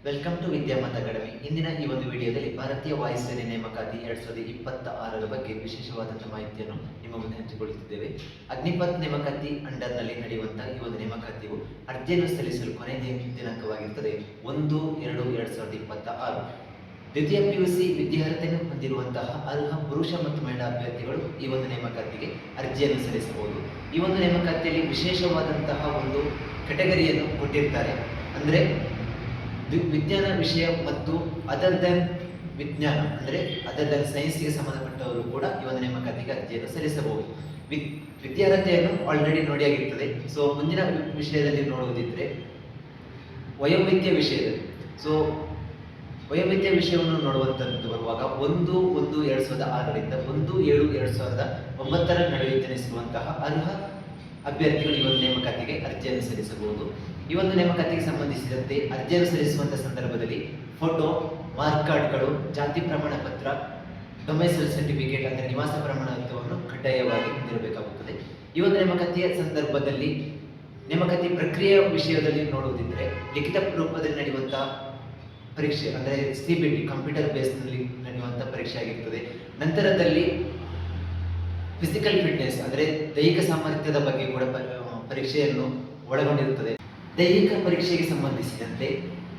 Welcome to ವಿದ್ಯಾಮತ academy. ಇಂದಿನ ಈ ಒಂದು ವಿಡಿಯೋದಲ್ಲಿ ಭಾರತೀಯ ವಾಯುಸೇನೆ ನೇಮಕಾತಿ 2026ರ ಬಗ್ಗೆ ವಿಶೇಷವಾದಂತಹ ಮಾಹಿತಿಯನ್ನು ನಿಮ್ಮ ಮುಂದೆ ಹಂಚಿಕೊಳ್ಳುತ್ತಿದ್ದೇವೆ. ಅಗ್ನಿಪಥ್ ನೇಮಕಾತಿ ಅಂಡರ್ನಲ್ಲಿ ನಡೆಯುವಂತಹ ಈ ಒಂದು ನೇಮಕಾತಿಯು ಅರ್ಜಿಯನ್ನು ಸಲ್ಲಿಸಲು ಕೊನೆಯ ದಿನಾಂಕವಾಗಿರುತ್ತದೆ 1/2/2026. ದ್ವಿತೀಯ PUC ವಿದ್ಯಾರ್ಹತೆಯನ್ನು ಹೊಂದಿರುವಂತಹ ಅರ್ಹ ಪುರುಷ ಮತ್ತು ಮಹಿಳಾ ಅಭ್ಯರ್ಥಿಗಳು ಈ ಒಂದು ನೇಮಕಾತಿಗೆ ಅರ್ಜಿಯನ್ನು ಸಲ್ಲಿಸಬಹುದು. ಈ ಒಂದು ನೇಮಕಾತಿಯಲ್ಲಿ ವಿಶೇಷವಾದಂತಹ ಒಂದು ಕೆಟಗರಿಯನ್ನು ಕೊಟ್ಟಿರ್ತಾರೆ. ಅಂದರೆ ವಿಜ್ಞಾನ ವಿಷಯ ಮತ್ತು ಅದರ್ ದನ್ ವಿಜ್ಞಾನ ಅಂದರೆ ಅದರ್ ದನ್ ಸೈನ್ಸ್ಗೆ ಸಂಬಂಧಪಟ್ಟವರು ಕೂಡ ಈ ಒಂದು ನೇಮಕಾತಿಗೆ ಅರ್ಜಿಯನ್ನು ಸಲ್ಲಿಸಬಹುದು. ವಿದ್ಯಾರ್ಹತೆಯನ್ನು ಆಲ್ರೆಡಿ ನೋಡಿಯಾಗಿರ್ತದೆ. ಸೊ ಮುಂದಿನ ವಿಷಯದಲ್ಲಿ ನೋಡುವುದಿದ್ರೆ ವಯೋಮಿತಿಯ ವಿಷಯದಲ್ಲಿ ವಯೋಮಿತಿಯ ವಿಷಯವನ್ನು ನೋಡುವಂಥದ್ದು ಬರುವಾಗ 1/1/2006ರಿಂದ 1/7/2009 ನಡುವೆ ಜನಿಸಿರುವಂತಹ ಅರ್ಹ ಅಭ್ಯರ್ಥಿಗಳು ಈ ಒಂದು ನೇಮಕಾತಿಗೆ ಅರ್ಜಿಯನ್ನು ಸಲ್ಲಿಸಬಹುದು. ಈ ಒಂದು ನೇಮಕಾತಿಗೆ ಸಂಬಂಧಿಸಿದಂತೆ ಅರ್ಜಿಯನ್ನು ಸಲ್ಲಿಸುವಂತಹ ಸಂದರ್ಭದಲ್ಲಿ ಫೋಟೋ, ಮಾರ್ಕ್ ಕಾರ್ಡ್ಗಳು, ಜಾತಿ ಪ್ರಮಾಣ ಪತ್ರ, ಡೊಮೈಸೈಲ್ ಸರ್ಟಿಫಿಕೇಟ್ ಅಂದರೆ ನಿವಾಸ ಪ್ರಮಾಣಪತ್ರವನ್ನು ಕಡ್ಡಾಯವಾಗಿ ಹೊಂದಿರಬೇಕಾಗುತ್ತದೆ. ಈ ಒಂದು ನೇಮಕಾತಿಯ ಸಂದರ್ಭದಲ್ಲಿ ನೇಮಕಾತಿ ಪ್ರಕ್ರಿಯೆಯ ವಿಷಯದಲ್ಲಿ ನೋಡುವುದಿದ್ರೆ ಲಿಖಿತ ರೂಪದಲ್ಲಿ ನಡೆಯುವಂತಹ ಪರೀಕ್ಷೆ ಅಂದರೆ CBT ಕಂಪ್ಯೂಟರ್ ಬೇಸ್ನಲ್ಲಿ ನಡೆಯುವಂತಹ ಪರೀಕ್ಷೆ ಆಗಿರುತ್ತದೆ. ನಂತರದಲ್ಲಿ ಫಿಸಿಕಲ್ ಫಿಟ್ನೆಸ್ ಅಂದರೆ ದೈಹಿಕ ಸಾಮರ್ಥ್ಯದ ಬಗ್ಗೆ ಕೂಡ ಪರೀಕ್ಷೆಯನ್ನು ಒಳಗೊಂಡಿರುತ್ತದೆ. ದೈಹಿಕ ಪರೀಕ್ಷೆಗೆ ಸಂಬಂಧಿಸಿದಂತೆ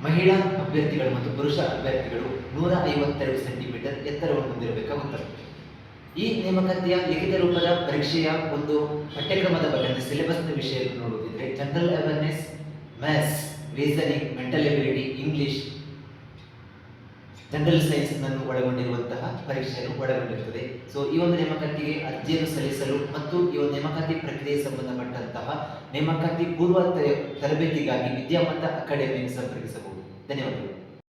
ಮಹಿಳಾ ಅಭ್ಯರ್ಥಿಗಳು ಮತ್ತು ಪುರುಷ ಅಭ್ಯರ್ಥಿಗಳು 152 ಸೆಂಟಿಮೀಟರ್ ಎತ್ತರವನ್ನು ಹೊಂದಿರಬೇಕಾಗುತ್ತದೆ. ಈ ನೇಮಕಾತಿಯ ಲಿಖಿತ ರೂಪದ ಪರೀಕ್ಷೆಯ ಒಂದು ಪಠ್ಯಕ್ರಮದ ಬಗ್ಗೆ ಅಂದರೆ ಸಿಲೆಬಸ್ನ ವಿಷಯವನ್ನು ನೋಡುವುದಿದ್ರೆ general awareness, maths, reasoning, mental ability, English, general science ನನ್ನು ಒಳಗೊಂಡಿರುವಂತಹ ಪರೀಕ್ಷೆಯನ್ನು ಒಳಗೊಂಡಿರುತ್ತದೆ. ಸೊ ಈ ಒಂದು ನೇಮಕಾತಿಗೆ ಅರ್ಜಿಯನ್ನು ಸಲ್ಲಿಸಲು ಮತ್ತು ಈ ಒಂದು ನೇಮಕಾತಿ ಪ್ರಕ್ರಿಯೆಗೆ ಸಂಬಂಧಪಟ್ಟಂತಹ ನೇಮಕಾತಿ ಪೂರ್ವ ತರಬೇತಿಗಾಗಿ ವಿದ್ಯಾಮತ ಅಕಾಡೆಮಿಯನ್ನು ಸಂಪರ್ಕಿಸಬಹುದು. ಧನ್ಯವಾದಗಳು.